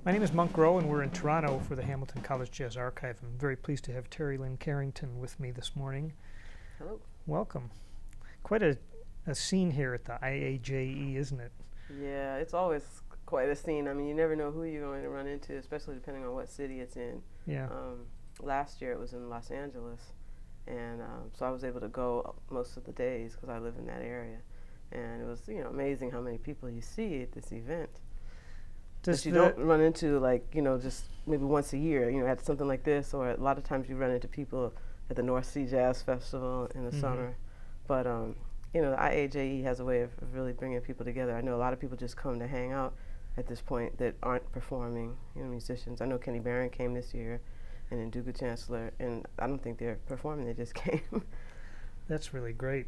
My name is Monk Rowe, and we're in Toronto for the Hamilton College Jazz Archive. I'm very pleased to have Terri Lyne Carrington with me this morning. Hello. Welcome. Quite a scene here at the IAJE, isn't it? Yeah, it's always quite a scene. I mean, you never know who you're going to run into, especially depending on what city it's in. Yeah. Last year it was in Los Angeles, and so I was able to go most of the days because I live in that area. And it was, amazing how many people you see at this event. That you don't run into, just maybe once a year, at something like this, or a lot of times you run into people at the North Sea Jazz Festival in the summer. But, the IAJE has a way of really bringing people together. I know a lot of people just come to hang out at this point that aren't performing, musicians. I know Kenny Barron came this year, and then Duke Chancellor, and I don't think they're performing, they just came. That's really great.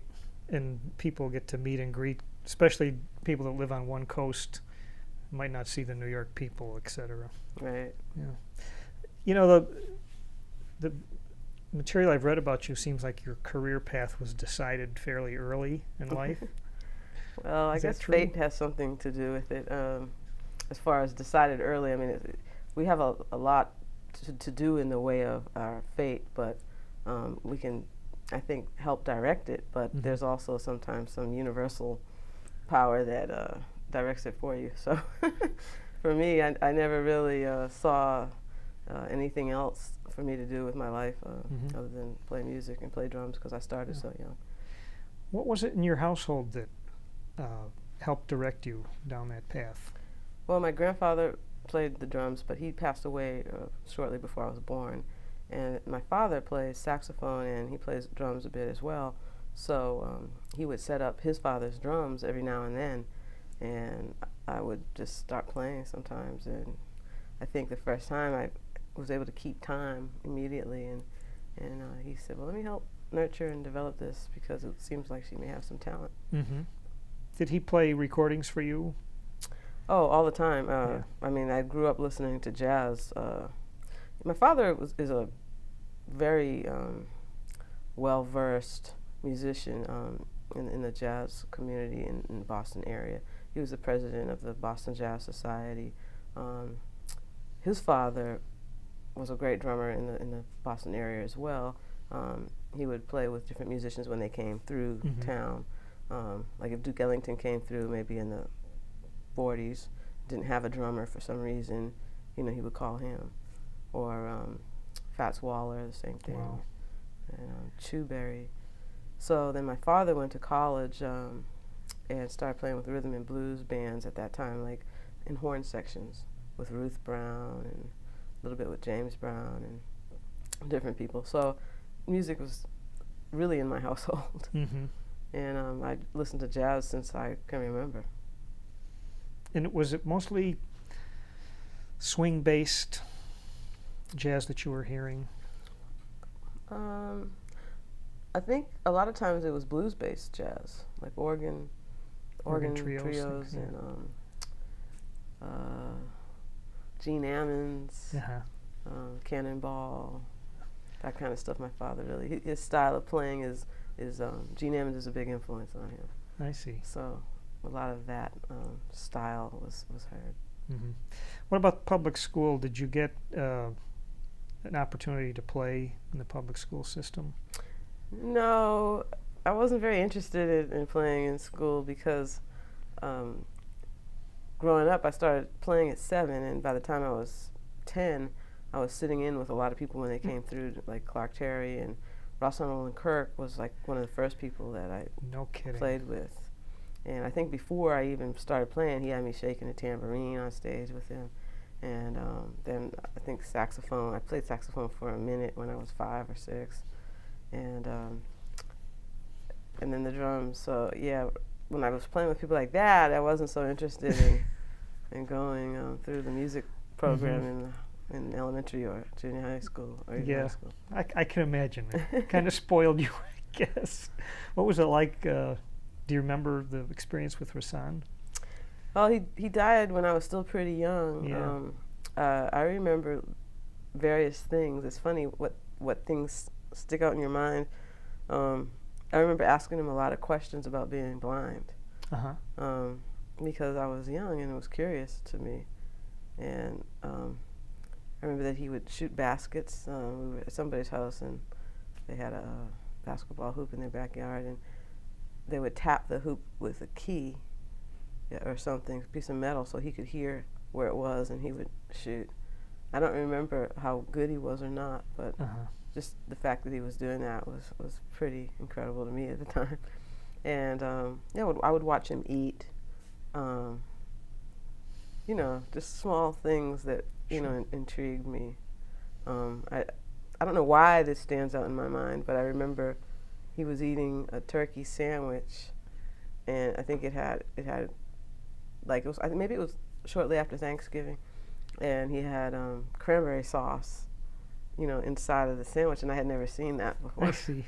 And people get to meet and greet, especially people that live on one coast, might not see the New York people, etc. Right. Yeah. The material I've read about you seems like your career path was decided fairly early in life. Well, I guess fate has something to do with it. As far as decided early, I mean, we have a lot to do in the way of our fate, but we can, I think, help direct it. But there's also sometimes some universal power that directs it for you. So for me, I never really saw anything else for me to do with my life other than play music and play drums because I started so young. What was it in your household that helped direct you down that path? Well, my grandfather played the drums, but he passed away shortly before I was born. And my father plays saxophone and he plays drums a bit as well. So he would set up his father's drums every now and then, and I would just start playing sometimes. And I think the first time I was able to keep time immediately, and he said, well, let me help nurture and develop this because it seems like she may have some talent. Did he play recordings for you? Oh, all the time. I mean, I grew up listening to jazz. My father is a very well-versed musician in the jazz community in the Boston area. He was the president of the Boston Jazz Society. His father was a great drummer in the Boston area as well. He would play with different musicians when they came through town. Like if Duke Ellington came through maybe in the 40s, didn't have a drummer for some reason, he would call him. Or Fats Waller, the same thing. Wow. And Chewberry. So then my father went to college and started playing with rhythm and blues bands at that time, like in horn sections with Ruth Brown and a little bit with James Brown and different people. So music was really in my household. And I listened to jazz since I can remember. And was it mostly swing-based jazz that you were hearing? I think a lot of times it was blues-based jazz, like organ trios and Gene Ammons, Cannonball, that kind of stuff. My father really, his style of playing is Gene Ammons is a big influence on him. I see. So a lot of that style was heard. What about public school? Did you get an opportunity to play in the public school system? No, I wasn't very interested in playing in school because growing up I started playing at 7, and by the time I was 10 I was sitting in with a lot of people when they came through, like Clark Terry and Ross Arnold Kirk was like one of the first people that I played with. And I think before I even started playing, he had me shaking a tambourine on stage with him. And then I think saxophone. I played saxophone for a minute when I was 5 or 6. And then the drums. So yeah, when I was playing with people like that, I wasn't so interested in going through the music program in elementary or junior high school or even high school. I can imagine. It kind of spoiled you, I guess. What was it like? Do you remember the experience with Rasan? Well, he died when I was still pretty young. Yeah. I remember various things. It's funny what things stick out in your mind. I remember asking him a lot of questions about being blind because I was young and it was curious to me. And I remember that he would shoot baskets. We were at somebody's house, and they had a basketball hoop in their backyard, and they would tap the hoop with a key or something, a piece of metal, so he could hear where it was, and he would shoot. I don't remember how good he was or not, but just the fact that he was doing that was pretty incredible to me at the time. And I would watch him eat. Just small things that intrigued me. I don't know why this stands out in my mind, but I remember he was eating a turkey sandwich, and I think it had like I think maybe it was shortly after Thanksgiving, and he had cranberry sauce, inside of the sandwich, and I had never seen that before. I see.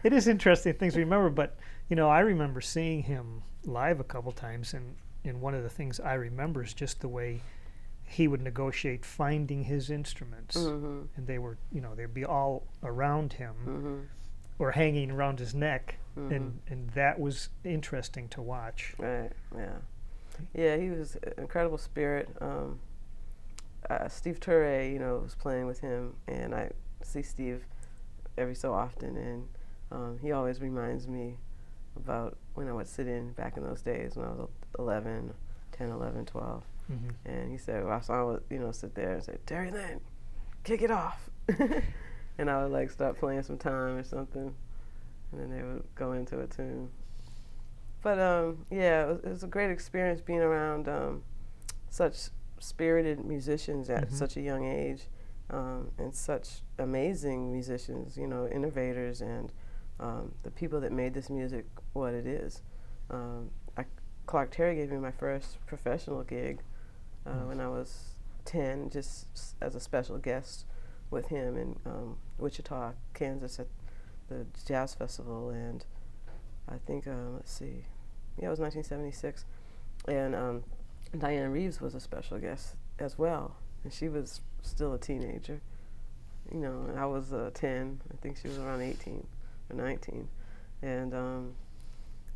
It is interesting things to remember, but I remember seeing him live a couple times, and one of the things I remember is just the way he would negotiate finding his instruments, and they were, they'd be all around him or hanging around his neck, and that was interesting to watch. Right. Yeah, he was an incredible spirit. Steve Terri, was playing with him, and I see Steve every so often, and he always reminds me about when I would sit in back in those days when I was 11, 10, 11, 12. And he said, so I would, sit there and say, Terri Lyne, kick it off. And I would start playing some time or something, and then they would go into a tune. But it was a great experience being around such spirited musicians at such a young age, and such amazing musicians, innovators, and the people that made this music what it is. Clark Terry gave me my first professional gig when I was 10, just as a special guest with him in Wichita, Kansas, at the Jazz Festival, and I think, it was 1976, and Diane Reeves was a special guest as well, and she was still a teenager, and I was 10, I think she was around 18 or 19, and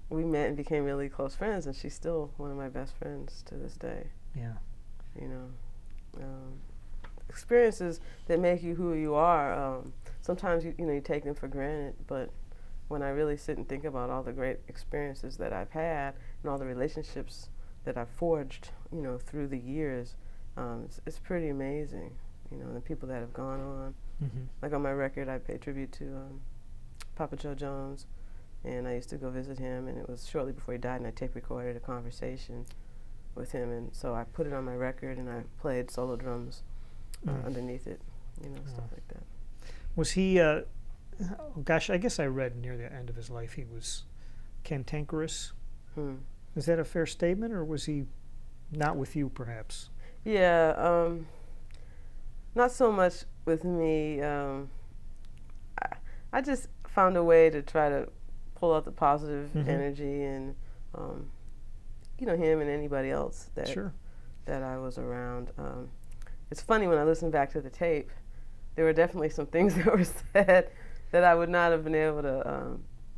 we met and became really close friends, and she's still one of my best friends to this day. Yeah. Experiences that make you who you are, sometimes you take them for granted, but when I really sit and think about all the great experiences that I've had and all the relationships that I've forged, through the years, it's pretty amazing, the people that have gone on. Like on my record, I pay tribute to Papa Joe Jones, and I used to go visit him, and it was shortly before he died, and I tape recorded a conversation with him, and so I put it on my record, and I played solo drums underneath it, stuff like that. Was he, I guess I read near the end of his life he was cantankerous. Is that a fair statement, or was he not with you, perhaps? Yeah, not so much with me. I just found a way to try to pull out the positive energy, and him and anybody else that I was around. It's funny, when I listen back to the tape, there were definitely some things that were said that I would not have been able to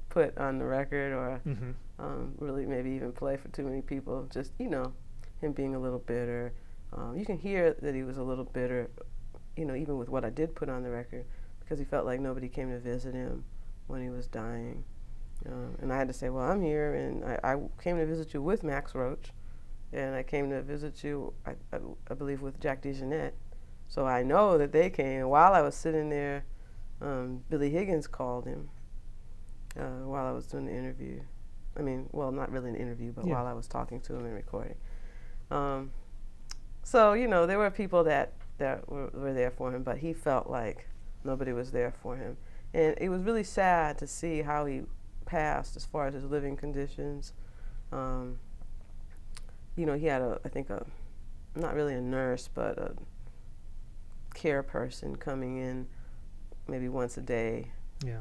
put on the record, or really maybe even play for too many people. Just, him being a little bitter. You can hear that he was a little bitter, even with what I did put on the record, because he felt like nobody came to visit him when he was dying. And I had to say, well, I'm here, and I came to visit you with Max Roach, and I came to visit you, I believe, with Jack DeJohnette. So I know that they came. While I was sitting there, Billy Higgins called him while I was doing the interview. I mean, well, not really an interview, but while I was talking to him and recording. So, there were people that were there for him, but he felt like nobody was there for him. And it was really sad to see how he passed as far as his living conditions. He had not really a nurse, but a care person coming in maybe once a day. Yeah.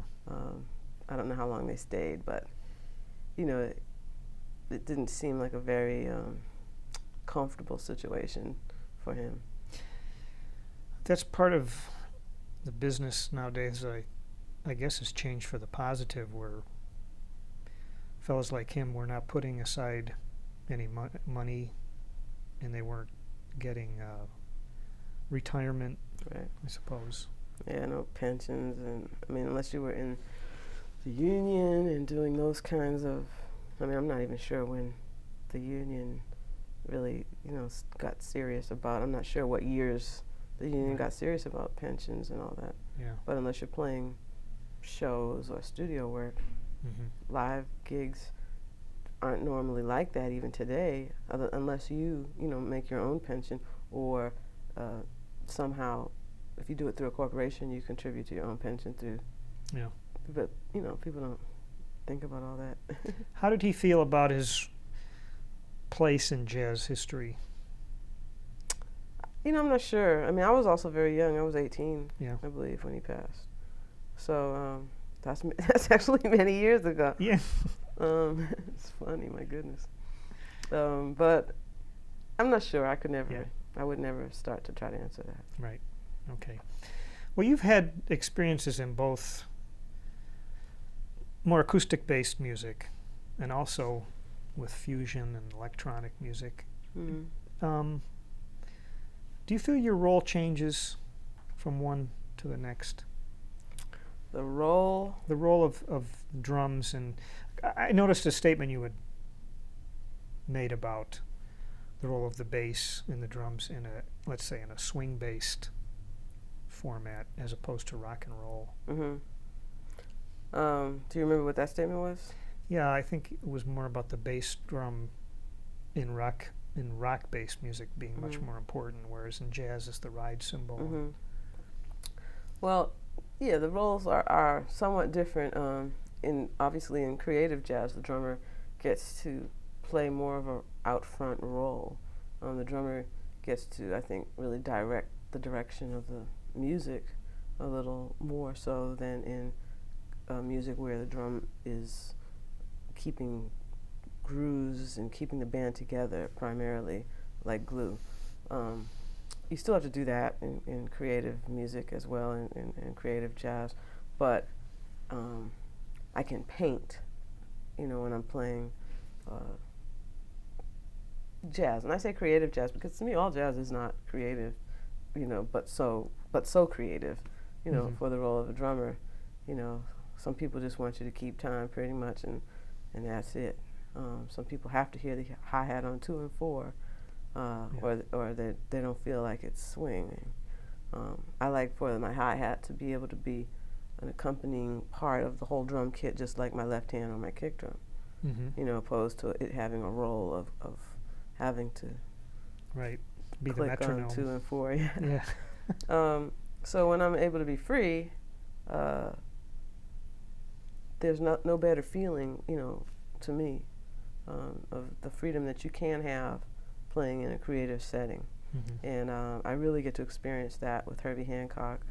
I don't know how long they stayed, but it didn't seem like a very comfortable situation for him. That's part of the business nowadays. I guess has changed for the positive, where fellows like him were not putting aside any money, and they weren't getting retirement, Right. I suppose. Yeah, no pensions, and I mean, unless you were in the union and doing those kinds of, I mean, I'm not even sure when the union really, got serious about. I'm not sure what years the union Right. got serious about pensions and all that. Yeah. But unless you're playing shows or studio work, Mm-hmm. live gigs aren't normally like that even today, unless you make your own pension or somehow, if you do it through a corporation, you contribute to your own pension through. Yeah. But people don't think about all that. How did he feel about his place in jazz history? I'm not sure. I mean, I was also very young. I was 18, Yeah. I believe, when he passed. So that's actually many years ago. Yeah. It's funny, my goodness. But I'm not sure. I could never. Yeah. I would never start to try to answer that. Right. Okay. Well, you've had experiences in both more acoustic-based music and also with fusion and electronic music. Mm-hmm. Do you feel your role changes from one to the next? The role? The role of drums, and I noticed a statement you had made about the role of the bass and the drums in let's say, in a swing-based format as opposed to rock and roll. Mm-hmm. Do you remember what that statement was? Yeah, I think it was more about the bass drum in rock-based music being much more important, whereas in jazz it's the ride cymbal. Mm-hmm. Well, yeah, the roles are somewhat different. Obviously in creative jazz, the drummer gets to play more of a out front role. The drummer gets to, I think, really direct the direction of the music a little more so than in music where the drum is keeping grooves and keeping the band together primarily, like glue. You still have to do that in creative music as well, in creative jazz, but I can paint, when I'm playing jazz. And I say creative jazz because to me all jazz is not creative, but so creative, for the role of a drummer. Some people just want you to keep time pretty much, and that's it. Some people have to hear the hi-hat on 2 and 4, or they don't feel like it's swinging. I like for my hi-hat to be able to be an accompanying part of the whole drum kit, just like my left hand on my kick drum, opposed to it having a role of having to be the click metronome. on 2 and 4. Yeah. So when I'm able to be free, there's no better feeling, to me, of the freedom that you can have playing in a creative setting. Mm-hmm. And I really get to experience that with Herbie Hancock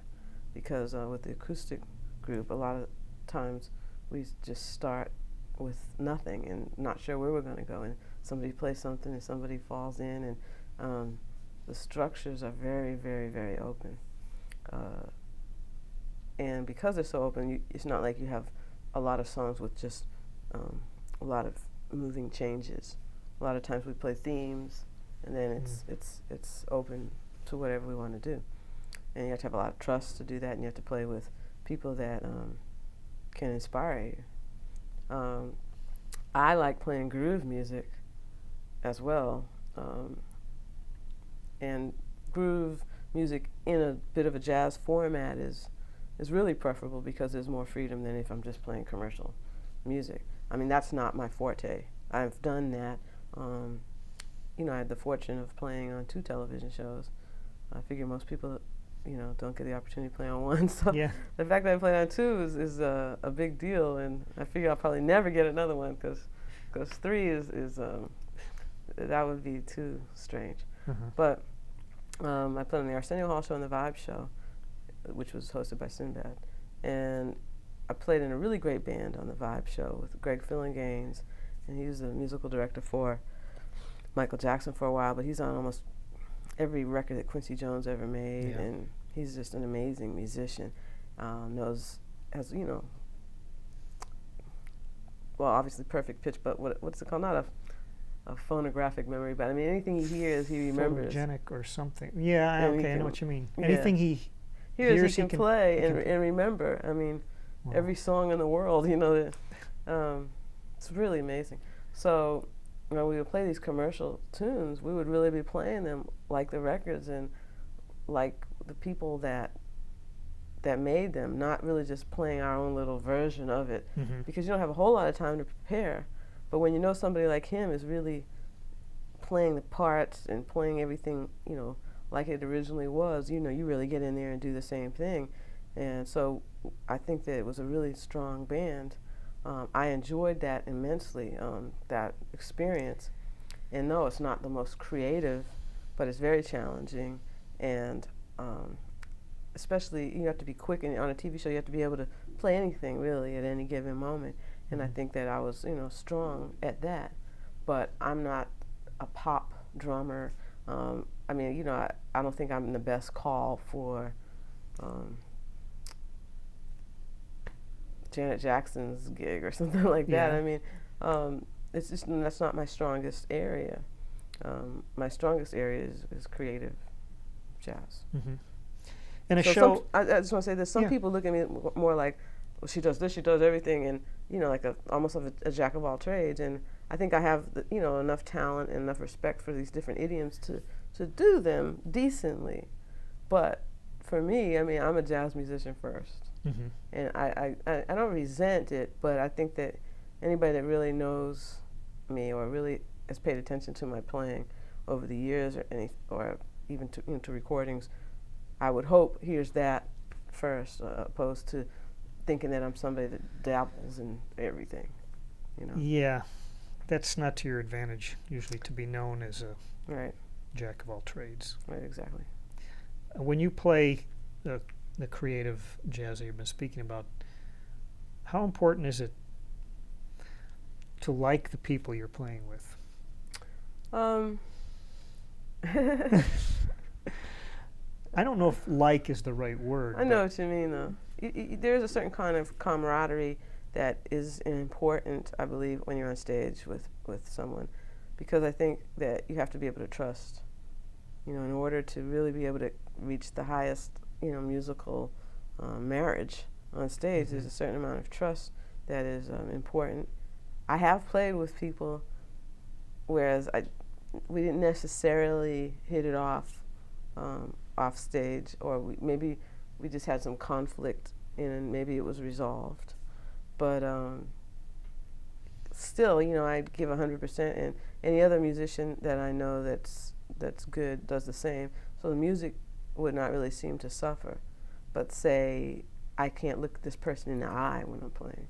because with the acoustic group, a lot of times we just start with nothing and not sure where we're going to go. And somebody plays something and somebody falls in, and the structures are very, very, very open. And because they're so open, it's not like you have a lot of songs with just a lot of moving changes. A lot of times we play themes, and then it's open to whatever we want to do. And you have to have a lot of trust to do that, and you have to play with people that can inspire you. I like playing groove music as well, and groove music in a bit of a jazz format is really preferable because there's more freedom than if I'm just playing commercial music. I mean, that's not my forte. I've done that. I had the fortune of playing on 2 television shows. I figure most people, don't get the opportunity to play on 1. So Yeah. the fact that I played on 2 is a big deal, and I figure I'll probably never get another one because 3 is that would be too strange. Uh-huh. But I played on the Arsenio Hall show and the Vibe show, which was hosted by Sinbad. And I played in a really great band on the Vibe show with Greg Filliganes, and he was the musical director for Michael Jackson for a while, but he's on almost every record that Quincy Jones ever made, and he's just an amazing musician. Obviously perfect pitch, but what's it called? Not a phonographic memory, but I mean anything he hears, he remembers. Photogenic or something. Yeah, okay, I know what you mean. Yeah. Anything he hears, he can play and remember. I mean, wow. Every song in the world, you know, it's really amazing. So when we would play these commercial tunes, we would really be playing them like the records and like the people that made them, not really just playing our own little version of it, because you don't have a whole lot of time to prepare. But when you know somebody like him is really playing the parts and playing everything, you know, like it originally was, you know, you really get in there and do the same thing. And so I think that it was a really strong band. I enjoyed that immensely, that experience. And no, it's not the most creative, but it's very challenging. And especially, you have to be quick, and on a TV show you have to be able to play anything really at any given moment. And I think that I was, you know, strong at that. But I'm not a pop drummer. I mean, you know, I don't think I'm the best call for Janet Jackson's gig or something like that. I mean, it's just, that's not my strongest area. My strongest area is creative jazz. In a so show, I just want to say this. Some people look at me more like, well, she does this, she does everything, and you know, like almost like a jack of all trades. And I think I have, you know, enough talent and enough respect for these different idioms to do them decently. But for me, I mean, I'm a jazz musician first, and I don't resent it, but I think that anybody that really knows me or really has paid attention to my playing over the years, or even to, you know, to recordings, I would hope hears that first, opposed to thinking that I'm somebody that dabbles in everything, you know. Yeah, that's not to your advantage usually, to be known as a Right. jack of all trades. Right, exactly. When you play the creative jazz that you've been speaking about, how important is it to like the people you're playing with? I don't know if like is the right word. I know what you mean, though. There's a certain kind of camaraderie that is important, I believe, when you're on stage with someone, because I think that you have to be able to trust, you know, in order to really be able to reach the highest, you know, musical marriage on stage. There's a certain amount of trust that is important. I have played with people, whereas we didn't necessarily hit it off off stage, or maybe we just had some conflict and maybe it was resolved. But still, you know, I give 100%, and any other musician that I know that's good does the same. So the music would not really seem to suffer. But say I can't look this person in the eye when I'm playing,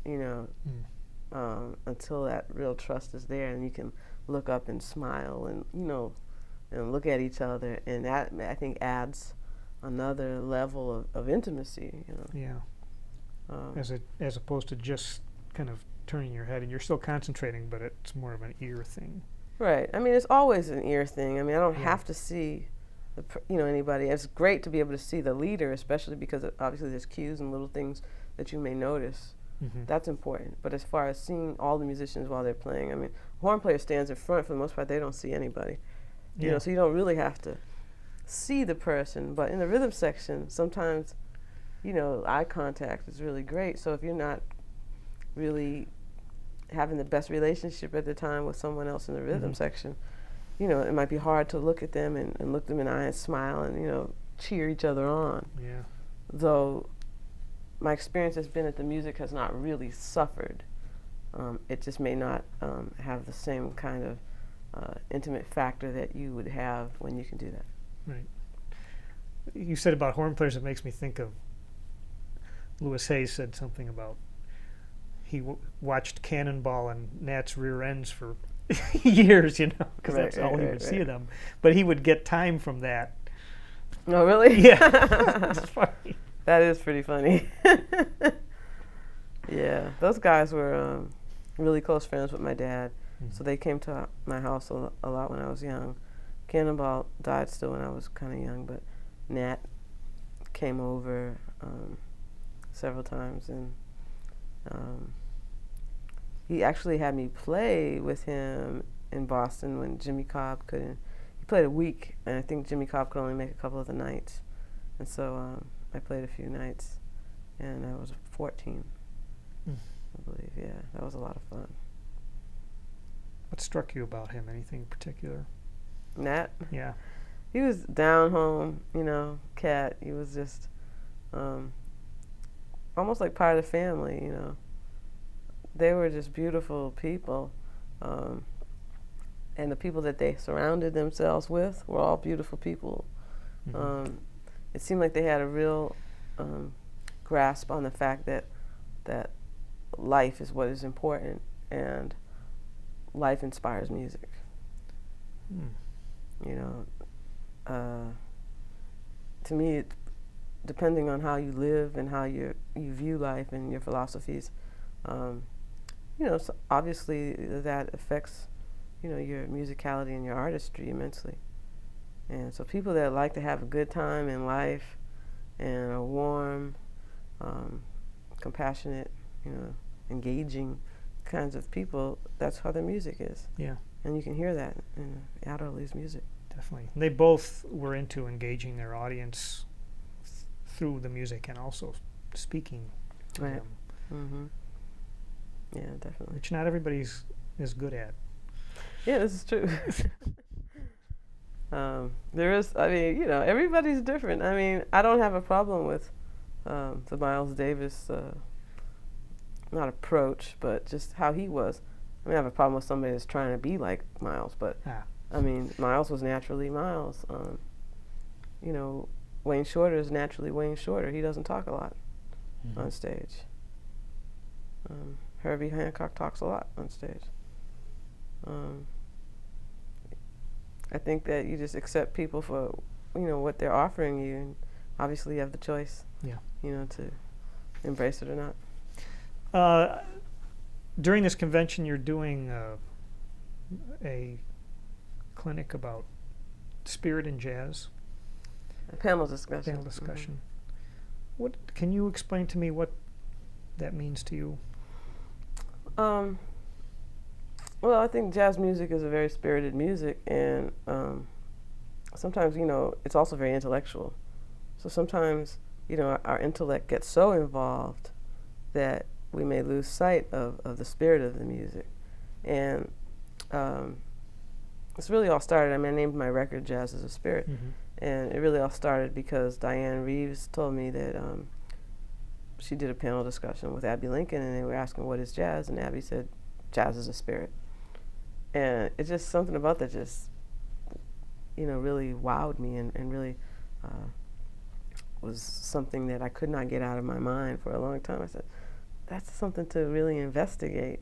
you know, until that real trust is there, and you can look up and smile and, you know, and look at each other, and that, I think, adds another level of intimacy, you know. Yeah. As opposed to just kind of turning your head, and you're still concentrating, but it's more of an ear thing. Right. I mean, it's always an ear thing. I mean, I don't have to see, you know, anybody. It's great to be able to see the leader, especially because obviously there's cues and little things that you may notice. That's important. But as far as seeing all the musicians while they're playing, I mean, a horn player stands in front. For the most part, they don't see anybody. You know, so you don't really have to see the person. But in the rhythm section, sometimes, you know, eye contact is really great. So if you're not really having the best relationship at the time with someone else in the rhythm section, you know, it might be hard to look at them and look them in the eye and smile and, you know, cheer each other on. Yeah. Though my experience has been that the music has not really suffered. It just may not have the same kind of intimate factor that you would have when you can do that. Right. You said about horn players, it makes me think of Louis Hayes said something about he watched Cannonball and Nat's rear ends for years, you know, because that's all he would see of them. But he would get time from that. Oh, really? Yeah. It's funny. That is pretty funny. Yeah, those guys were really close friends with my dad. So they came to my house a lot when I was young. Cannonball died still when I was kind of young, but Nat came over several times, and he actually had me play with him in Boston when Jimmy Cobb couldn't. He played a week, and I think Jimmy Cobb could only make a couple of the nights. And so I played a few nights, and I was 14, I believe. Yeah, that was a lot of fun. What struck you about him? Anything in particular? Nat? Yeah. He was down home, cat. He was just almost like part of the family, They were just beautiful people. And the people that they surrounded themselves with were all beautiful people. It seemed like they had a real grasp on the fact that life is what is important, and life inspires music. To me, depending on how you live and how you view life and your philosophies, so obviously that affects, your musicality and your artistry immensely. And so people that like to have a good time in life and are warm, compassionate, engaging kinds of people, that's how their music is. Yeah. And you can hear that in Adderley's music. Definitely. They both were into engaging their audience through the music and also speaking to Right. them. Yeah, definitely. Which not everybody's is good at. Yeah, this is true. There is, everybody's different. I don't have a problem with the Miles Davis, not approach, but just how he was. I have a problem with somebody that's trying to be like Miles, but Miles was naturally Miles. Wayne Shorter is naturally Wayne Shorter. He doesn't talk a lot on stage. Herbie Hancock talks a lot on stage. I think that you just accept people for, what they're offering you, and obviously you have the choice, to embrace it or not. During this convention, you're doing a clinic about spirit in jazz. A panel discussion. What can you explain to me what that means to you? Well, I think jazz music is a very spirited music, and sometimes, it's also very intellectual. So sometimes, our intellect gets so involved that we may lose sight of the spirit of the music. And it's really all started, I named my record Jazz as a Spirit. And it really all started because Diane Reeves told me that she did a panel discussion with Abby Lincoln, and they were asking, what is jazz? And Abby said, jazz is a spirit. And it's just something about that just, really wowed me and really was something that I could not get out of my mind for a long time. I said, that's something to really investigate.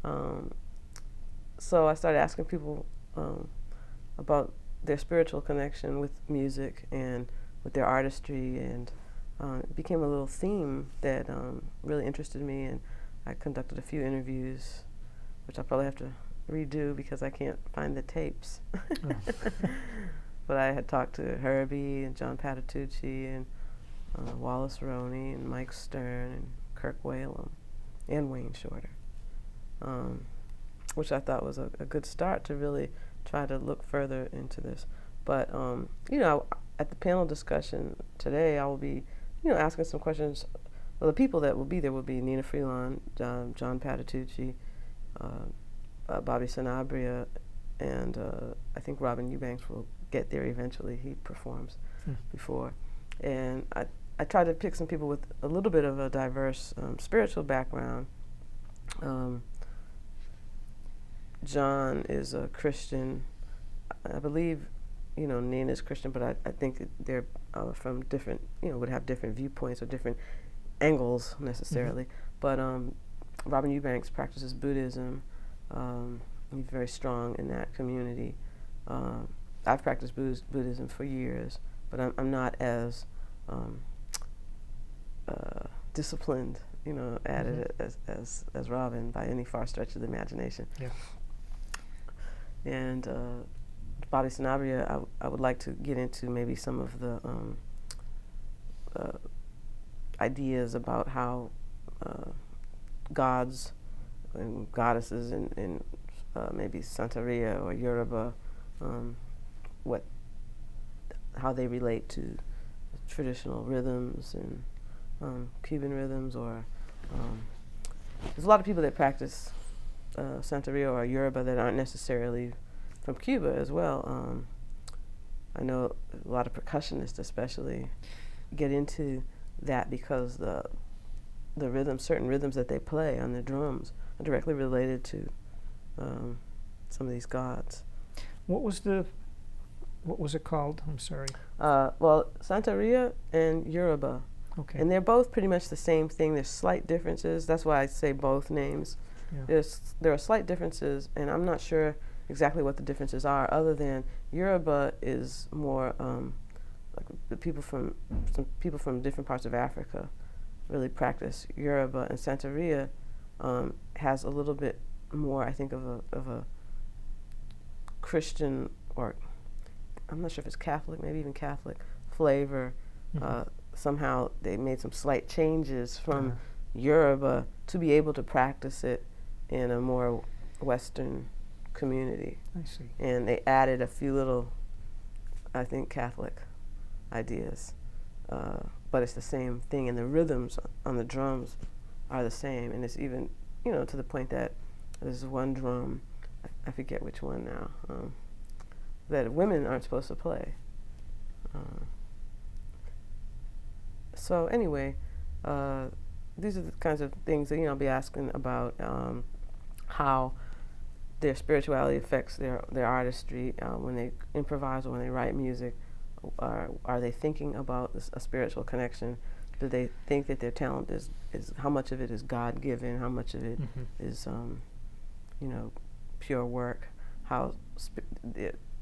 So I started asking people about their spiritual connection with music and with their artistry, and it became a little theme that really interested me, and I conducted a few interviews, which I'll probably have to redo because I can't find the tapes. But I had talked to Herbie and John Patitucci and Wallace Roney and Mike Stern and Kirk Whalum and Wayne Shorter, which I thought was a good start to really try to look further into this. But, at the panel discussion today, I will be, asking some questions. Well, the people that will be there will be Nina Freelon, John Patitucci, Bobby Sanabria, and I think Robin Eubanks will get there eventually. He performs before. And I tried to pick some people with a little bit of a diverse spiritual background. John is a Christian. I believe, Nina's Christian, but I think they're from different, would have different viewpoints or different angles necessarily. But Robin Eubanks practices Buddhism. He's very strong in that community. I've practiced Buddhism for years, but I'm not as disciplined, at it as Robin by any far stretch of the imagination. Yeah. And Bobby Sanabria, I would like to get into maybe some of the ideas about how gods and goddesses in maybe Santeria or Yoruba, how they relate to traditional rhythms and Cuban rhythms, or there's a lot of people that practice Santeria or Yoruba that aren't necessarily from Cuba as well. I know a lot of percussionists especially get into that because the rhythms, certain rhythms that they play on their drums are directly related to some of these gods. What was it called? I'm sorry. Well, Santeria and Yoruba. Okay. And they're both pretty much the same thing. There's slight differences. That's why I say both names. Yeah. There are slight differences, and I'm not sure exactly what the differences are, other than Yoruba is more like the people from different parts of Africa really practice Yoruba, and Santeria has a little bit more, I think, of a Christian, or I'm not sure if it's Catholic, maybe even Catholic flavor. Mm-hmm. Somehow they made some slight changes from Yoruba to be able to practice it in a more Western community. I see. And they added a few little, I think, Catholic ideas. But it's the same thing, and the rhythms on the drums are the same. And it's even, to the point that there's one drum, I forget which one now, that women aren't supposed to play. So anyway, these are the kinds of things that I'll be asking about, how their spirituality affects their artistry when they improvise or when they write music. Are they thinking about a spiritual connection? Do they think that their talent is how much of it is God-given? How much of it is pure work? How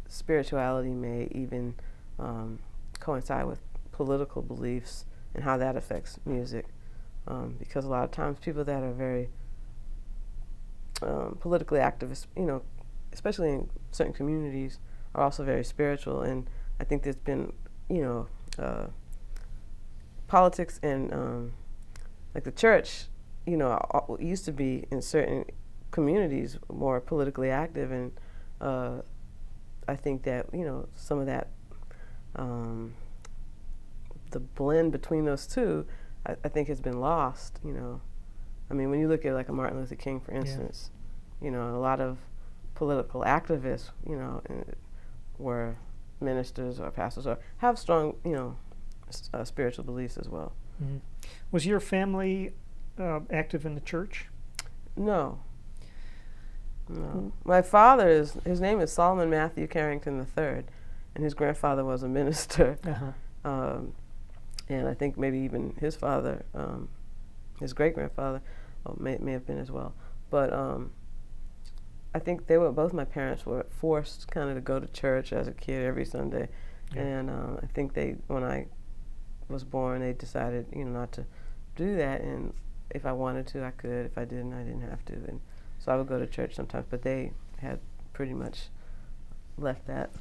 spirituality may even coincide with political beliefs, and how that affects music, because a lot of times people that are very politically activist, especially in certain communities, are also very spiritual. And I think there's been, politics and like the church, used to be in certain communities more politically active, and I think that some of that. The blend between those two, I think, has been lost. I mean, when you look at like a Martin Luther King, for instance, a lot of political activists, were ministers or pastors or have strong, spiritual beliefs as well. Mm-hmm. Was your family active in the church? No. My father his name is Solomon Matthew Carrington III, and his grandfather was a minister. And I think maybe even his father, his great-grandfather, may have been as well. But I think both my parents were forced kind of to go to church as a kid every Sunday. Yeah. And I think when I was born, they decided, not to do that. And if I wanted to, I could. If I didn't, I didn't have to. And so I would go to church sometimes. But they had pretty much left that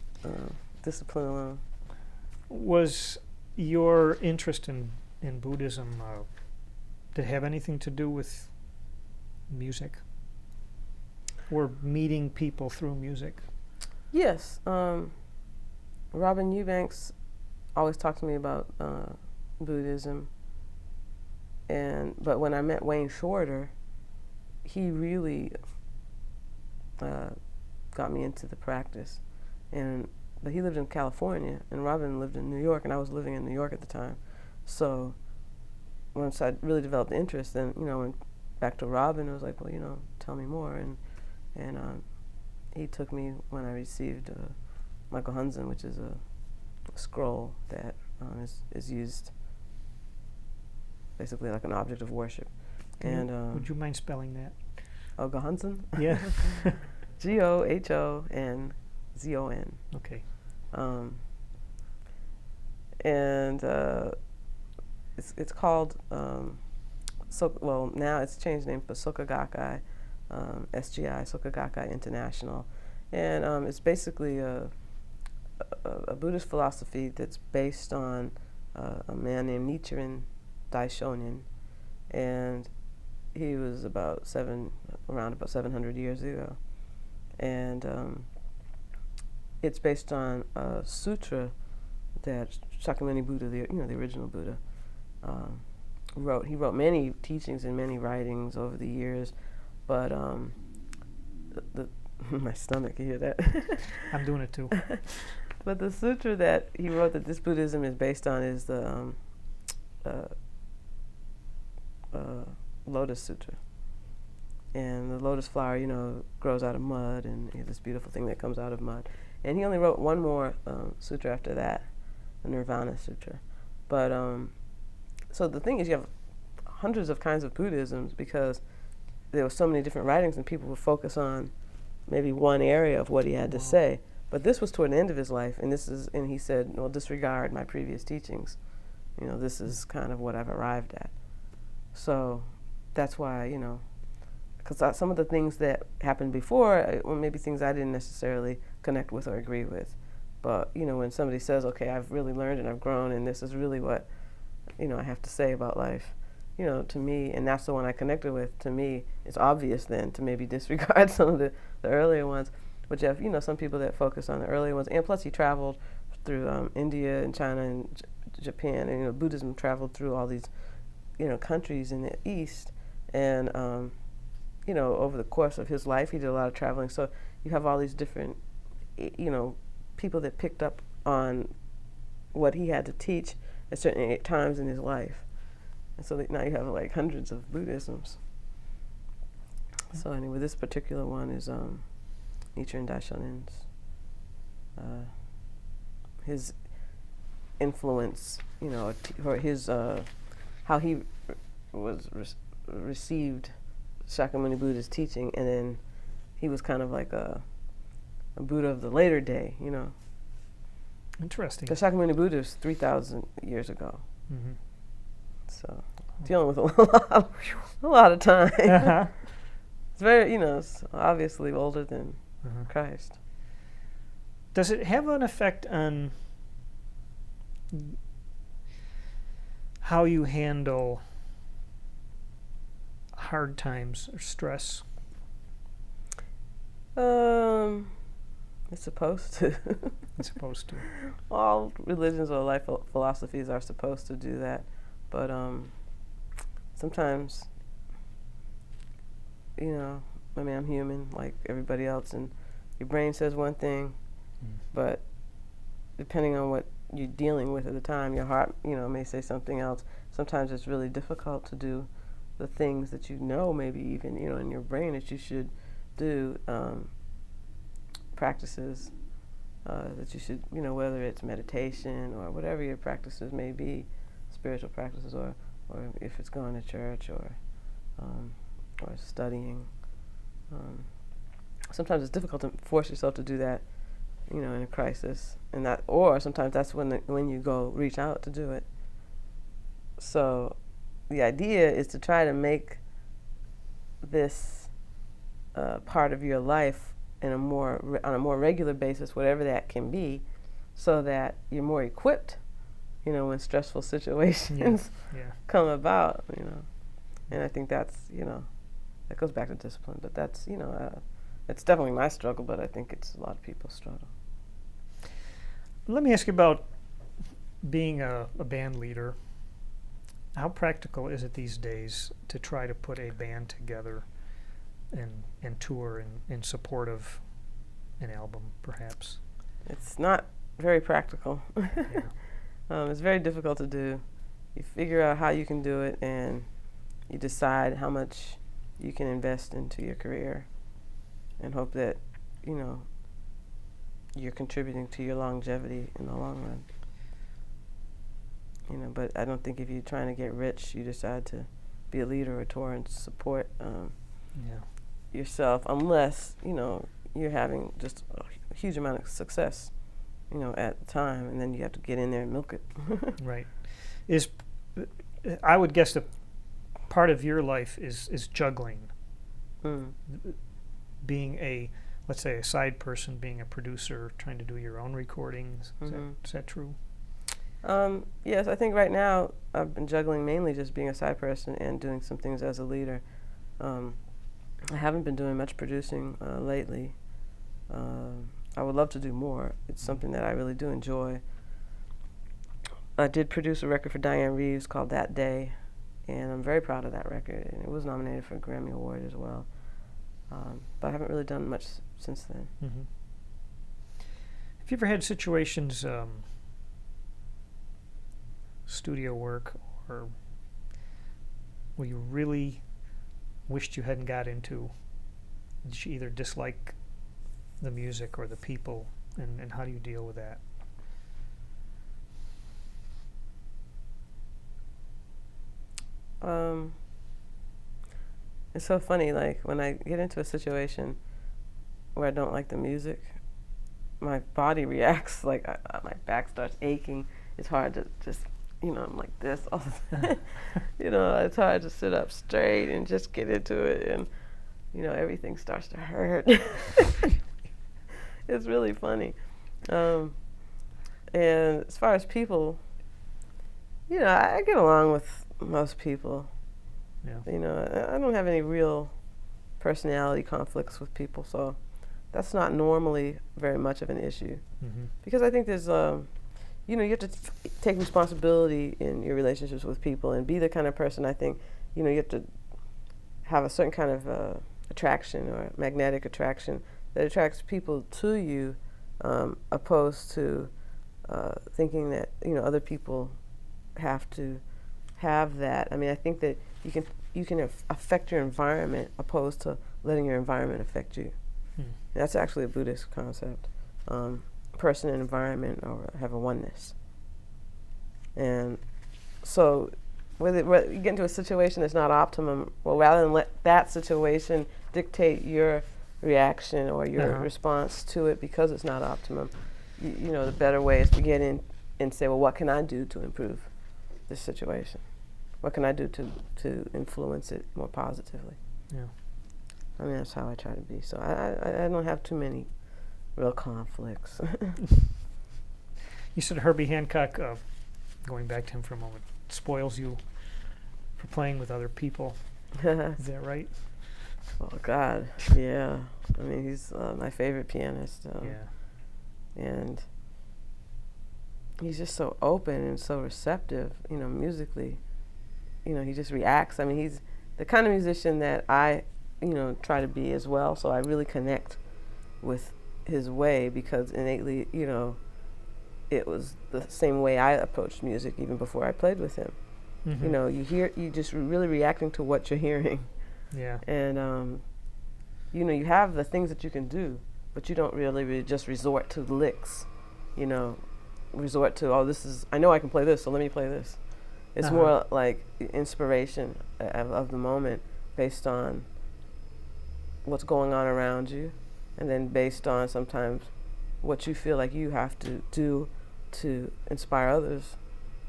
discipline alone. Was your interest in Buddhism, did it have anything to do with music? Or meeting people through music? Yes. Robin Eubanks always talked to me about Buddhism. But when I met Wayne Shorter, he really got me into the practice. But he lived in California, and Robin lived in New York, and I was living in New York at the time. So once I really developed interest, then went back to Robin. I was like, well, tell me more, and he took me when I received Michael Hunzen, which is a scroll that is used basically like an object of worship. Would you mind spelling that? Oh, Gohonzon? Yeah. Gohonzon. Okay. It's called now it's changed name for Soka Gakkai, SGI, Soka Gakkai International, and it's basically a Buddhist philosophy that's based on a man named Nichiren Daishonin, and he was around about 700 years ago, and it's based on a sutra that Shakyamuni Buddha, the original Buddha, wrote. He wrote many teachings and many writings over the years, but my stomach, you hear that? I'm doing it too. But the sutra that he wrote that this Buddhism is based on is the Lotus Sutra. And the lotus flower, grows out of mud, and this beautiful thing that comes out of mud. And he only wrote one more sutra after that, the Nirvana Sutra. But so the thing is, you have hundreds of kinds of Buddhisms because there were so many different writings, and people would focus on maybe one area of what he had to say. But this was toward the end of his life, and he said, well, disregard my previous teachings. This is kind of what I've arrived at. So that's why, because some of the things that happened before were maybe things I didn't necessarily connect with or agree with. But, when somebody says, okay, I've really learned and I've grown, and this is really what, I have to say about life, to me, and that's the one I connected with, to me, it's obvious then to maybe disregard some of the earlier ones. But you have, some people that focus on the earlier ones. And plus he traveled through India and China and Japan, and, Buddhism traveled through all these, countries in the East. And, over the course of his life, he did a lot of traveling. So you have all these different, people that picked up on what he had to teach at certain times in his life. And so now you have like hundreds of Buddhisms. So anyway, this particular one is Nichiren Daishonin's. His influence, or his how he received Shakyamuni Buddha's teaching, and then he was kind of like a Buddha of the later day, Interesting. Because Shakyamuni Buddha is 3,000 years ago. Mm-hmm. So dealing with a lot of time. Uh-huh. It's very, it's obviously older than Christ. Does it have an effect on how you handle hard times or stress? It's supposed to. It's supposed to. All religions or life philosophies are supposed to do that, but sometimes, I'm human like everybody else, and your brain says one thing, but depending on what you're dealing with at the time, your heart, may say something else. Sometimes it's really difficult to do the things that maybe even, in your brain that you should do, practices that you should, whether it's meditation or whatever your practices may be, spiritual practices, or if it's going to church or studying. Sometimes it's difficult to force yourself to do that, in a crisis, or sometimes that's when you go reach out to do it. So the idea is to try to make this part of your life on a more regular basis, whatever that can be, so that you're more equipped, when stressful situations come about, And I think that's, that goes back to discipline, but that's, it's definitely my struggle, but I think it's a lot of people's struggle. Let me ask you about being a band leader. How practical is it these days to try to put a band together and tour in support of an album, perhaps? It's not very practical. Yeah. It's very difficult to do. You figure out how you can do it, and you decide how much you can invest into your career and hope that, you're contributing to your longevity in the long run. But I don't think if you're trying to get rich, you decide to be a leader or tour and support yourself, unless, you're having just a huge amount of success, at the time, and then you have to get in there and milk it. Right. I would guess that part of your life is juggling. Being let's say a side person, being a producer, trying to do your own recordings. Is that true? Yes, I think right now I've been juggling mainly just being a side person and doing some things as a leader. I haven't been doing much producing lately. I would love to do more. It's something that I really do enjoy. I did produce a record for Diane Reeves called That Day, and I'm very proud of that record, and it was nominated for a Grammy Award as well. But I haven't really done much since then. Mm-hmm. Have you ever had situations, studio work, or where you really wished you hadn't got into? Did you either dislike the music or the people, and how do you deal with that? It's so funny, like when I get into a situation where I don't like the music, my body reacts, like my back starts aching. It's hard to just, I'm like this all the time. It's hard to sit up straight and just get into it, and everything starts to hurt. It's really funny. And as far as people, I get along with most people. Yeah. I don't have any real personality conflicts with people, so that's not normally very much of an issue. Mm-hmm. Because I think there's, you have to take responsibility in your relationships with people and be the kind of person, I think, you have to have a certain kind of attraction or magnetic attraction that attracts people to you, opposed to thinking that, other people have to have that. I mean, I think that you can affect your environment opposed to letting your environment affect you. That's actually a Buddhist concept. Person and environment have a oneness. And so whether you get into a situation that's not optimum, well, rather than let that situation dictate your reaction or your response to it because it's not optimum, the better way is to get in and say, well, what can I do to improve this situation? What can I do to influence it more positively? Yeah. I mean, that's how I try to be. So I don't have too many real conflicts. You said Herbie Hancock, going back to him for a moment, spoils you for playing with other people. Is that right? Oh, God, yeah. I mean, he's my favorite pianist. Yeah. And he's just so open and so receptive, musically. He just reacts. I mean, he's the kind of musician that I, try to be as well. So I really connect with his way because innately, it was the same way I approached music even before I played with him. Mm-hmm. You just really reacting to what you're hearing. Yeah. And, you have the things that you can do, but you don't really just resort to the licks, resort to, I know I can play this, so let me play this. It's more like inspiration of the moment based on what's going on around you, and then based on sometimes what you feel like you have to do to inspire others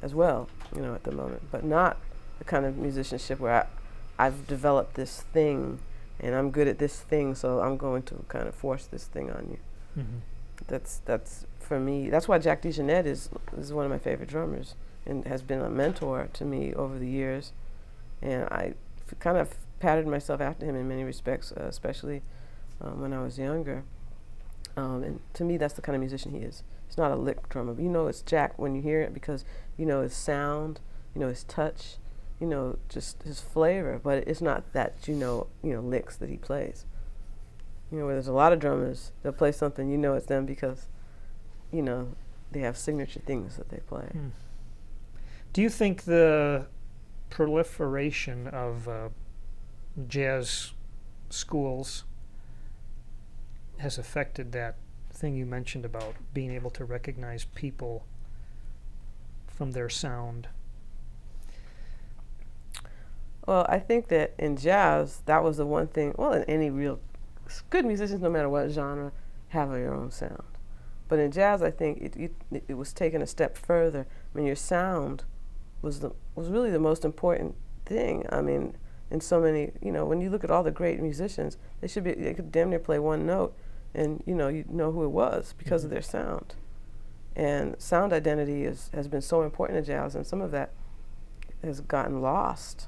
as well, at the moment. But not the kind of musicianship where I've developed this thing and I'm good at this thing, so I'm going to kind of force this thing on you. Mm-hmm. That's for me. That's why Jack DeJohnette is one of my favorite drummers and has been a mentor to me over the years. And I kind of patterned myself after him in many respects, especially when I was younger. And to me, that's the kind of musician he is. He's not a lick drummer. It's Jack when you hear it because his sound, his touch, just his flavor. But it's not that licks that he plays. Where there's a lot of drummers, they'll play something, it's them because, they have signature things that they play. Do you think the proliferation of jazz schools has affected that thing you mentioned about being able to recognize people from their sound? Well, I think that in jazz, that was the one thing, well, in any real good musicians, no matter what genre, have your own sound. But in jazz, I think it was taken a step further. I mean, your sound was really the most important thing. I mean, in so many, when you look at all the great musicians, they could damn near play one note, and you know who it was because of their sound. And sound identity has been so important in jazz, and some of that has gotten lost.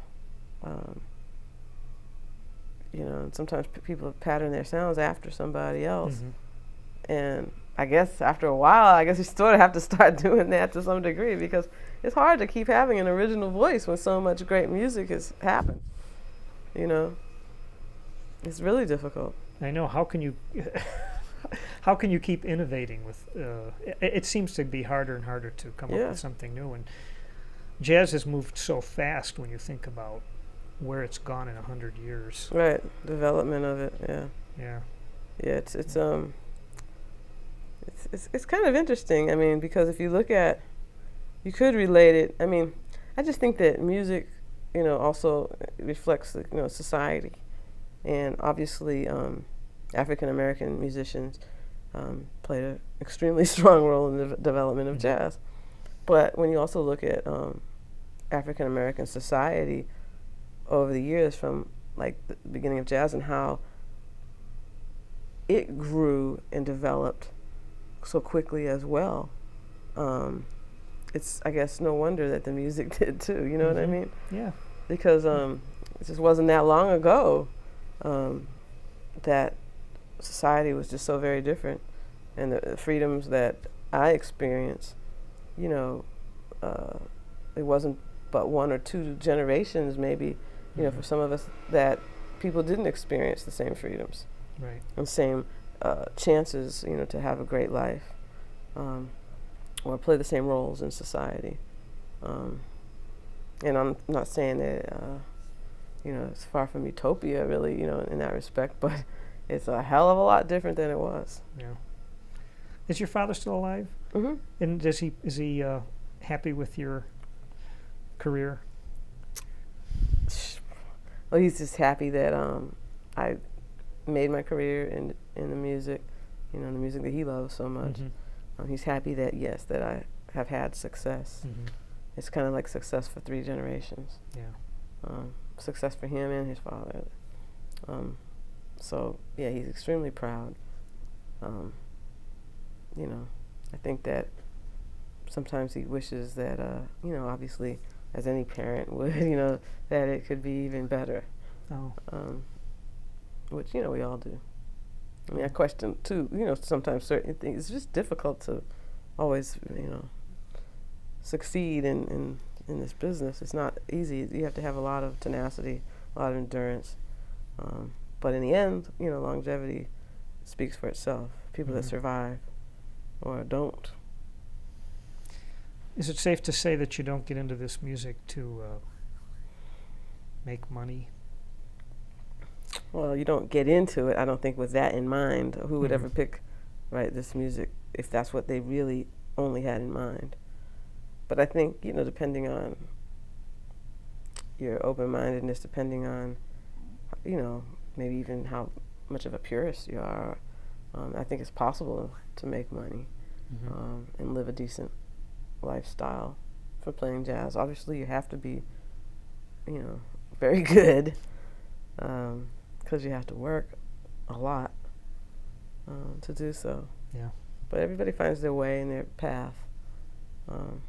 you know, and sometimes people pattern their sounds after somebody else. Mm-hmm. And I guess after a while, I guess you sort of have to start doing that to some degree, because it's hard to keep having an original voice when so much great music has happened. You know, it's really difficult. I know. How can you how can you keep innovating with it seems to be harder and harder to come up with something new, and jazz has moved so fast when you think about where it's gone in 100 years. Right, development of it. Yeah. It's kind of interesting. I mean, because if you look at, you could relate it. I mean, I just think that music, you know, also reflects the, you know, society, and obviously African American musicians played an extremely strong role in the development of jazz. But when you also look at African American society over the years, from like the beginning of jazz and how it grew and developed so quickly as well, it's, I guess, no wonder that the music did too. You know what I mean? Yeah. Because it just wasn't that long ago that society was just so very different, and the freedoms that I experienced, you know, it wasn't but 1 or 2 generations maybe, you know, for some of us, that people didn't experience the same freedoms, right, and same chances, you know, to have a great life, or play the same roles in society. And I'm not saying that, you know, it's far from utopia, really, you know, in that respect, but it's a hell of a lot different than it was. Yeah. Is your father still alive? Mm-hmm. And is he happy with your career? Well, he's just happy that I made my career in the music, you know, the music that he loves so much. He's happy that, yes, that I have had success. It's kind of like success for 3 generations. Yeah. Success for him and his father. So, yeah, he's extremely proud. You know, I think that sometimes he wishes that, you know, obviously, as any parent would, you know, that it could be even better. Oh. Which, you know, we all do. I mean, I question, too, you know, sometimes certain things. It's just difficult to always, you know, succeed in this business. It's not easy. You have to have a lot of tenacity, a lot of endurance. But in the end, you know, longevity speaks for itself. People that survive or don't. Is it safe to say that you don't get into this music to make money? Well, you don't get into it, I don't think, with that in mind. Who would ever pick, right, this music if that's what they really only had in mind? But I think, you know, depending on your open-mindedness, depending on, you know, maybe even how much of a purist you are, I think it's possible to make money and live a decent lifestyle for playing jazz. Obviously, you have to be, you know, very good, because you have to work a lot to do so. Yeah. But everybody finds their way and their path.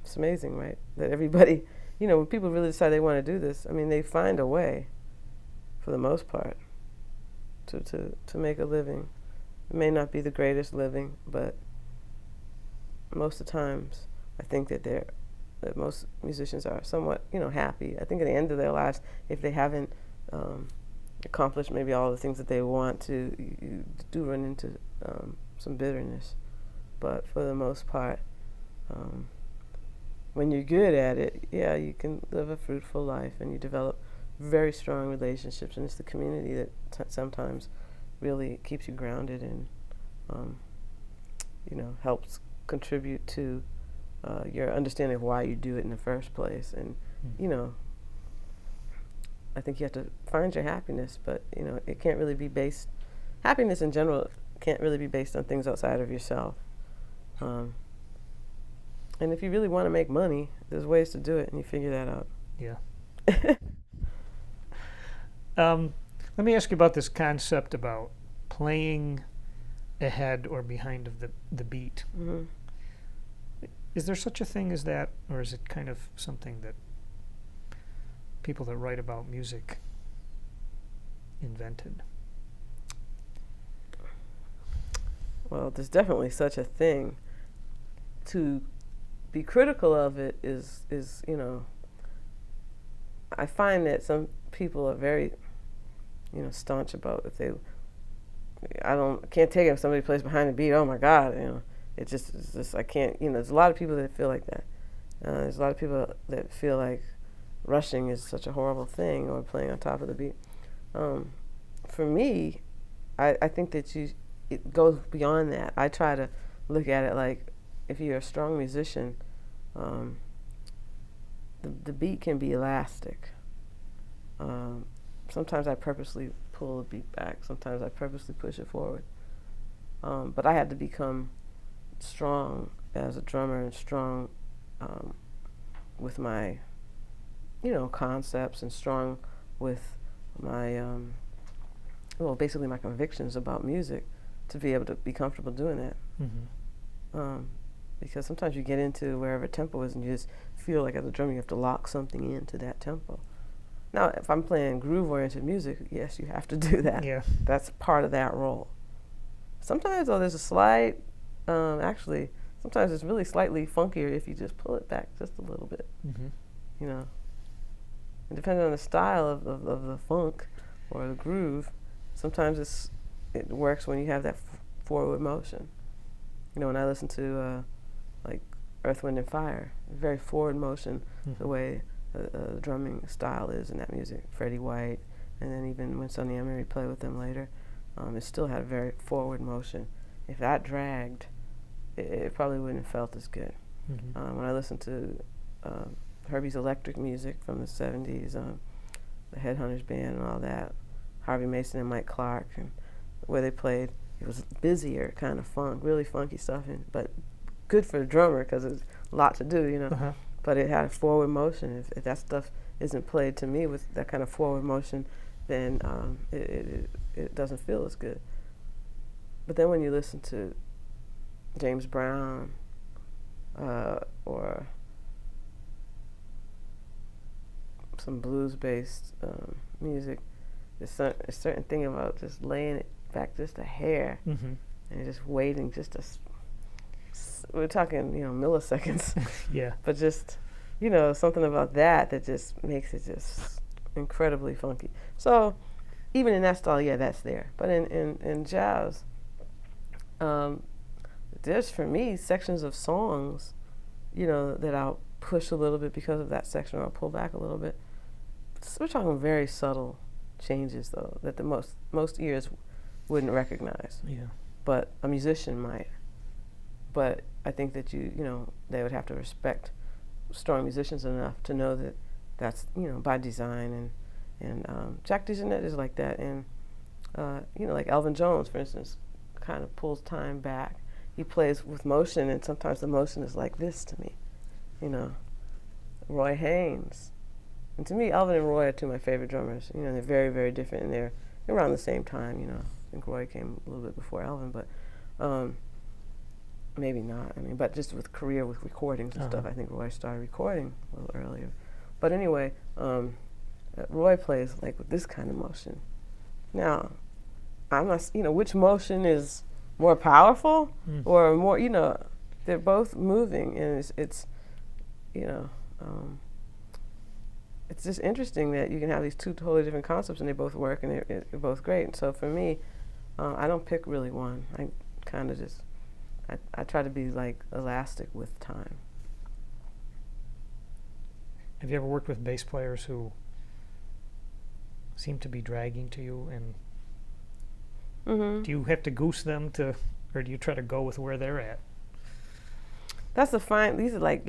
It's amazing, right? That everybody, you know, when people really decide they want to do this, I mean, they find a way, for the most part, to make a living. It may not be the greatest living, but most of the times, I think that most musicians are somewhat, you know, happy. I think at the end of their lives, if they haven't accomplished maybe all the things that they want to, you do run into some bitterness. But for the most part, when you're good at it, yeah, you can live a fruitful life and you develop very strong relationships, and it's the community that sometimes really keeps you grounded and, you know, helps contribute to your understanding of why you do it in the first place. And, you know, I think you have to find your happiness, but, you know, it can't really be based, happiness in general can't really be based on things outside of yourself. And if you really want to make money, there's ways to do it, and you figure that out. Yeah. Let me ask you about this concept about playing ahead or behind of the beat. Is there such a thing as that, or is it kind of something that people that write about music invented? Well, there's definitely such a thing. To be critical of it is I find that some people are very, staunch about if they. I can't take it if somebody plays behind the beat. Oh my God, it's just I can't. There's a lot of people that feel like that. There's a lot of people that feel like rushing is such a horrible thing, or playing on top of the beat. For me, I think that it goes beyond that. I try to look at it like, if you're a strong musician, the beat can be elastic. Sometimes I purposely pull the beat back. Sometimes I purposely push it forward. But I had to become strong as a drummer and strong with my, concepts, and strong with my, basically my convictions about music, to be able to be comfortable doing that. Mm-hmm. Because sometimes you get into wherever tempo is, and you just feel like as a drummer you have to lock something into that tempo. Now, if I'm playing groove-oriented music, yes, you have to do that. Yeah. That's part of that role. Sometimes, though, there's a slight, sometimes it's really slightly funkier if you just pull it back just a little bit. Mm-hmm. And depending on the style of the funk or the groove, sometimes it works when you have that forward motion. When I listen to like Earth, Wind and Fire, very forward motion, the way the drumming style is in that music. Freddie White, and then even when Sonny Emery played with them later, it still had a very forward motion. If that dragged, it probably wouldn't have felt as good. Mm-hmm. When I listen to Herbie's electric music from the 70s, the Headhunters band and all that, Harvey Mason and Mike Clark, and where they played, it was busier kind of funk, really funky stuff, but good for a drummer because it's a lot to do, Uh-huh. But it had a forward motion. If that stuff isn't played to me with that kind of forward motion, then it doesn't feel as good. But then when you listen to James Brown or some blues-based music, there's a certain thing about just laying it back just a hair, Mm-hmm. and just waiting just we're talking, milliseconds. Yeah. But just, something about that just makes it just incredibly funky. So even in that style, yeah, that's there. But in jazz, there's, for me, sections of songs, that I'll push a little bit because of that section, or I'll pull back a little bit. So we're talking very subtle changes, though, that the most ears wouldn't recognize. Yeah. But a musician might. But I think that they would have to respect strong musicians enough to know that that's, by design. And Jack DeJohnette is like that. And, like Elvin Jones, for instance, kind of pulls time back. He plays with motion, and sometimes the motion is like this to me. Roy Haynes. And to me, Elvin and Roy are two of my favorite drummers. They're very, very different, and they're around the same time. I think Roy came a little bit before Elvin, but maybe not. But just with career, with recordings and stuff, I think Roy started recording a little earlier. But anyway, Roy plays like with this kind of motion. Now, I'm not, which motion is more powerful or more, they're both moving, and it's it's just interesting that you can have these two totally different concepts, and they both work, and they're both great. And so for me, I don't pick really one. I kind of just, I try to be like elastic with time. Have you ever worked with bass players who seem to be dragging to you, and Mm-hmm. do you have to goose them or do you try to go with where they're at? That's these are like,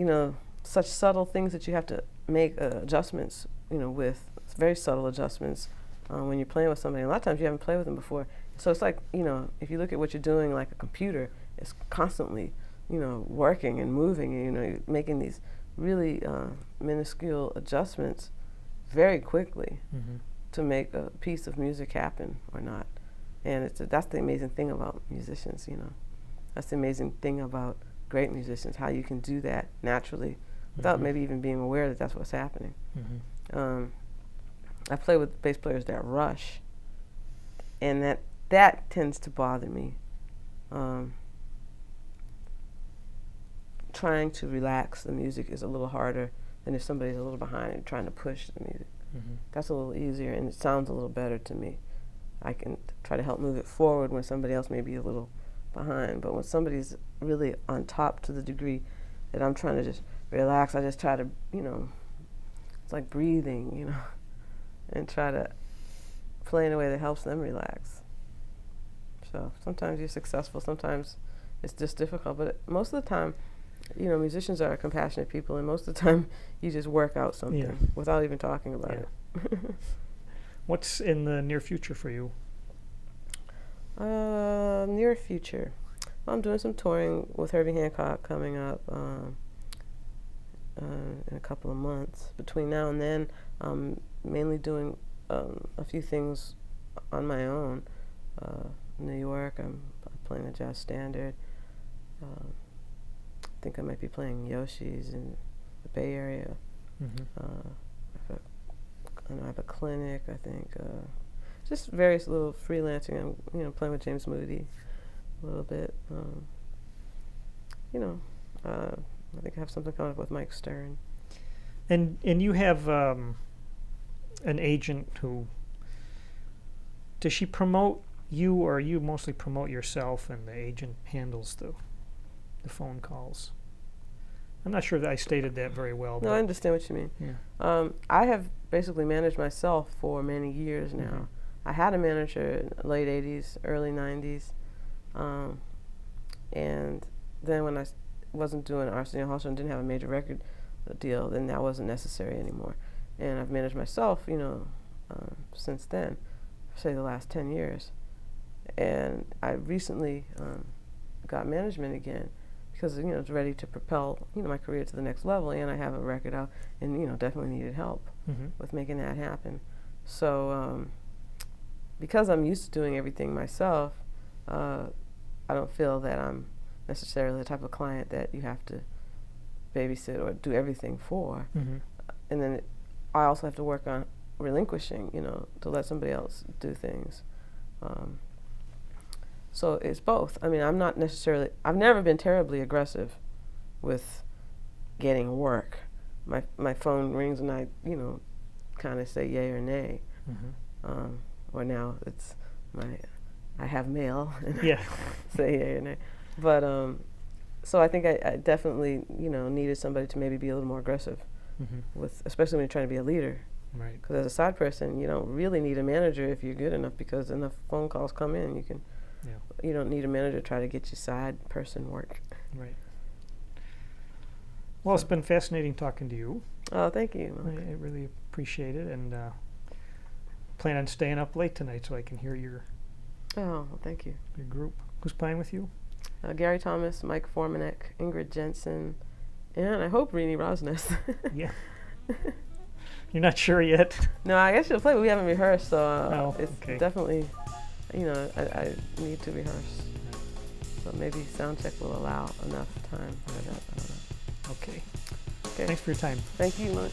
such subtle things that you have to make adjustments, with very subtle adjustments when you're playing with somebody. A lot of times you haven't played with them before. So it's like, if you look at what you're doing like a computer, it's constantly, working and moving, and, you're making these really minuscule adjustments very quickly to make a piece of music happen or not. And that's the amazing thing about musicians, That's the amazing thing about great musicians, how you can do that naturally without maybe even being aware that that's what's happening. I play with bass players that rush, and that tends to bother me. Trying to relax the music is a little harder than if somebody's a little behind and trying to push the music. Mm-hmm. That's a little easier, and it sounds a little better to me. I can try to help move it forward when somebody else may be a little behind. But when somebody's really on top to the degree that I'm trying to just relax, I just try to, it's like breathing, and try to play in a way that helps them relax. So sometimes you're successful, sometimes it's just difficult. But most of the time, musicians are compassionate people, and most of the time you just work out something without even talking about it. What's in the near future for you? Near future. Well, I'm doing some touring with Herbie Hancock coming up in a couple of months. Between now and then, I'm mainly doing a few things on my own. New York, I'm playing a jazz standard. I think I might be playing Yoshi's in the Bay Area. Mm-hmm. I have a clinic, I think. Just various little freelancing. I'm, playing with James Moody a little bit. I think I have something coming up with Mike Stern. And you have an agent who, does she promote you, or you mostly promote yourself and the agent handles the phone calls? I'm not sure that I stated that very well. No, I understand what you mean. Yeah. I have basically managed myself for many years now. Mm-hmm. I had a manager in the late 80s, early 90s. And then when I wasn't doing Arsenio Hall and didn't have a major record deal, then that wasn't necessary anymore. And I've managed myself, since then, say the last 10 years. And I recently got management again because, it's ready to propel, my career to the next level, and I have a record out and, definitely needed help with making that happen. So because I'm used to doing everything myself, I don't feel that I'm necessarily the type of client that you have to babysit or do everything for. Mm-hmm. And then I also have to work on relinquishing, to let somebody else do things. So it's both. I mean, I've never been terribly aggressive with getting work. My phone rings and I, kind of say yay or nay. Mm-hmm. Or now I have mail and Yeah. say yay or nay. But so I think I definitely, needed somebody to maybe be a little more aggressive with, especially when you're trying to be a leader. Right. Because as a side person, you don't really need a manager if you're good enough, because enough phone calls come in. You don't need a manager to try to get you side person work. Right. Well, it's been fascinating talking to you. Oh, thank you. I really appreciate it, and plan on staying up late tonight so I can hear your Oh, well, thank you. group. Who's playing with you? Gary Thomas, Mike Formanek, Ingrid Jensen, and I hope Rini Rosnes. Yeah. You're not sure yet? No, I guess she'll play, but we haven't rehearsed, so it's okay. definitely, I need to rehearse. So maybe sound check will allow enough time for that. I don't know. Okay. Okay. Thanks for your time. Thank you, Mark.